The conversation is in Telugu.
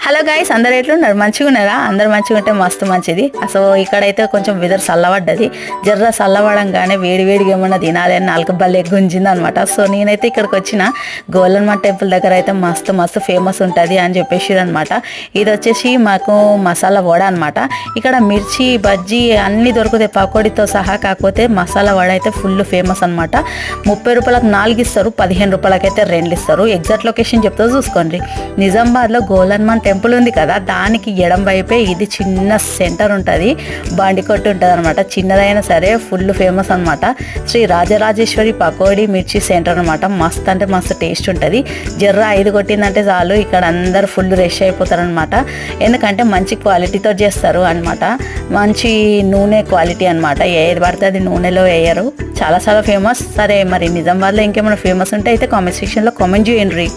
హలో గైస్, అందరు ఎట్లున్నారు? మంచిగా ఉన్నారా? అందరు మంచిగా ఉంటే మస్తు మంచిది. అసలు ఇక్కడైతే కొంచెం వెదర్ చల్లబడ్డది. జర్ర చల్లబడంగానే వేడి వేడిగా ఏమన్నా తినాలి అని నాలుగు బల్లె గుంజింది అనమాట. సో నేనైతే ఇక్కడికి వచ్చిన గోల్డెన్ టెంపుల్ దగ్గర అయితే మస్తు మస్తు ఫేమస్ ఉంటుంది అని చెప్పేసి అనమాట. ఇది వచ్చేసి మాకు మసాలా వడ అనమాట. ఇక్కడ మిర్చి బజ్జీ అన్నీ దొరుకుతాయి పకోడీతో సహా. కాకపోతే మసాలా వడ అయితే ఫుల్ ఫేమస్ అనమాట. 30 రూపాయలకు 4 ఇస్తారు, 15 రూపాయలకైతే 2 ఇస్తారు. ఎగ్జాక్ట్ లొకేషన్ చెప్తా చూసుకోండి. నిజామాబాద్లో గోల్డెన్ టెంపుల్ ఉంది కదా, దానికి ఎడం వైపే ఇది చిన్న సెంటర్ ఉంటుంది, బండికొట్టు ఉంటుంది అనమాట. చిన్నదైనా సరే ఫుల్ ఫేమస్ అనమాట. శ్రీ రాజరాజేశ్వరి పకోడీ మిర్చి సెంటర్ అనమాట. మస్తు అంటే మస్తు టేస్ట్ ఉంటుంది. జర్ర 5 కొట్టిందంటే చాలు ఇక్కడ అందరు ఫుల్ రష్ అయిపోతారు అనమాట. ఎందుకంటే మంచి క్వాలిటీతో చేస్తారు అనమాట. మంచి నూనె క్వాలిటీ అనమాట. ఏది పడితే అది నూనెలో వేయరు. చాలా చాలా ఫేమస్. సరే మరి నిజామాబాద్లో ఇంకేమైనా ఫేమస్ ఉంటే అయితే కామెంట్ సెక్షన్లో కామెంట్ చేయండి.